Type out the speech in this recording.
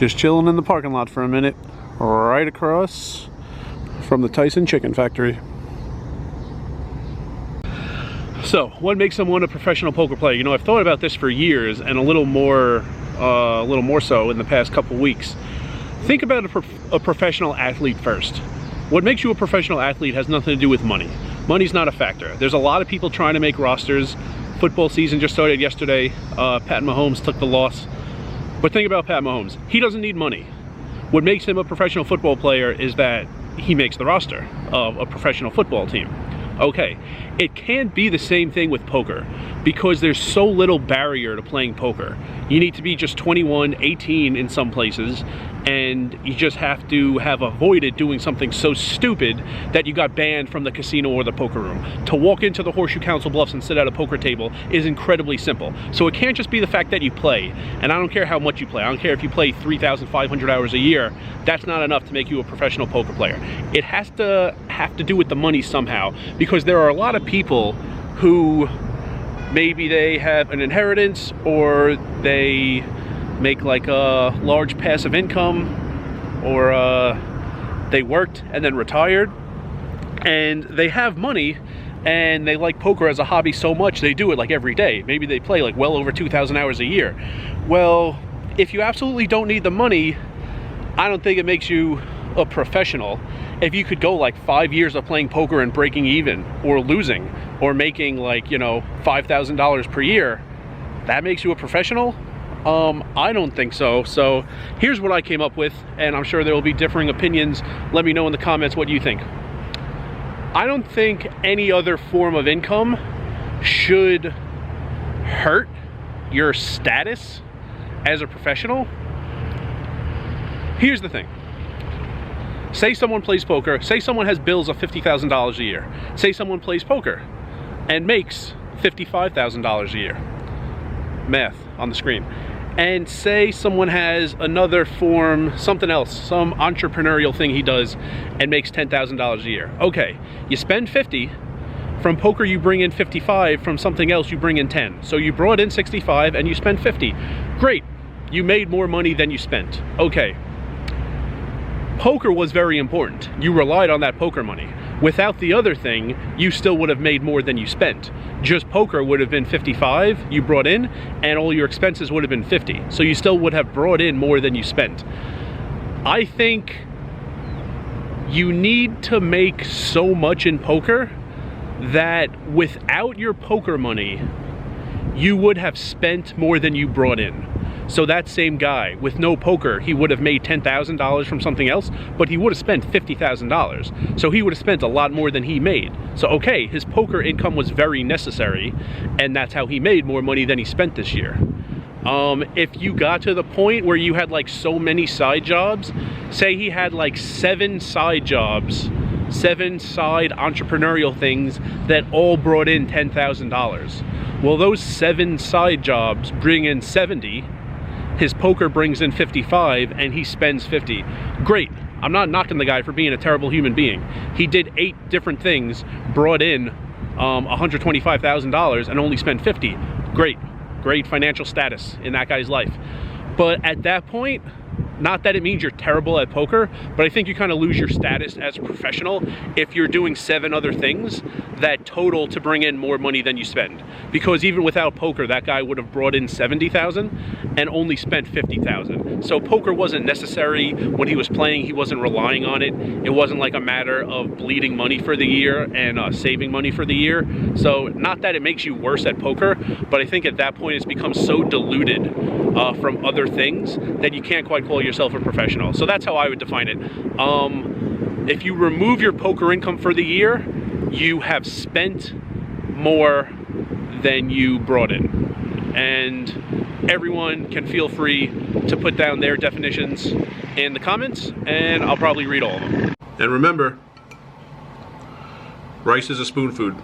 Just chilling in the parking lot for a minute, right across from the Tyson Chicken Factory. So, what makes someone a professional poker player? You know, I've thought about this for years, and a little more so in the past couple weeks. Think about a professional athlete first. What makes you a professional athlete has nothing to do with money. Money's not a factor. There's a lot of people trying to make rosters. Football season just started yesterday. Pat Mahomes took the loss. But think about Pat Mahomes. He doesn't need money. What makes him a professional football player is that he makes the roster of a professional football team. Okay, it can't be the same thing with poker because there's so little barrier to playing poker. You need to be just 21, 18 in some places, and you just have to have avoided doing something so stupid that you got banned from the casino or the poker room. To walk into the Horseshoe Council Bluffs and sit at a poker table is incredibly simple. So it can't just be the fact that you play, and I don't care how much you play. I don't care if you play 3,500 hours a year. That's not enough to make you a professional poker player. It has to do with the money somehow, because there are a lot of people who maybe they have an inheritance or they make like a large passive income, or they worked and then retired and they have money and they like poker as a hobby so much they do it like every day. Maybe they play like well over 2,000 hours a year. Well, if you absolutely don't need the money, I don't think it makes you a professional. If you could go like 5 years of playing poker and breaking even or losing or making like, you know, $5,000 per year, that makes you a professional? I don't think so. So here's what I came up with, and I'm sure there will be differing opinions. Let me know in the comments what you think. I don't think any other form of income should hurt your status as a professional. Here's the thing. Say someone plays poker, say someone has bills of $50,000 a year. Say someone plays poker and makes $55,000 a year. Math on the screen. And say someone has another form, something else, some entrepreneurial thing he does and makes $10,000 a year. Okay, you spend 50, from poker you bring in 55, from something else you bring in 10. So you brought in 65 and you spent 50. Great, you made more money than you spent. Okay. Poker was very important. You relied on that poker money. Without the other thing, you still would have made more than you spent. Just poker would have been 55 you brought in, and all your expenses would have been 50. So you still would have brought in more than you spent. I think you need to make so much in poker that without your poker money, you would have spent more than you brought in. So that same guy, with no poker, he would have made $10,000 from something else, but he would have spent $50,000. So he would have spent a lot more than he made. So okay, his poker income was very necessary, and that's how he made more money than he spent this year. If you got to the point where you had like so many side jobs, say he had like 7 side jobs, 7 side entrepreneurial things that all brought in $10,000. Well, those 7 side jobs bring in 70. His poker brings in 55 and he spends 50. Great. I'm not knocking the guy for being a terrible human being. He did 8 different things, brought in $125,000 and only spent 50. Great. Great financial status in that guy's life. But at that point, not that it means you're terrible at poker, but I think you kind of lose your status as a professional if you're doing 7 other things that total to bring in more money than you spend. Because even without poker, that guy would have brought in 70,000 and only spent 50,000. So poker wasn't necessary when he was playing. He wasn't relying on it. It wasn't like a matter of bleeding money for the year and saving money for the year. So not that it makes you worse at poker, but I think at that point it's become so diluted from other things that you can't quite call yourself a professional. So that's how I would define it. If you remove your poker income for the year, you have spent more than you brought in. And everyone can feel free to put down their definitions in the comments, and I'll probably read all of them. And remember, rice is a spoon food.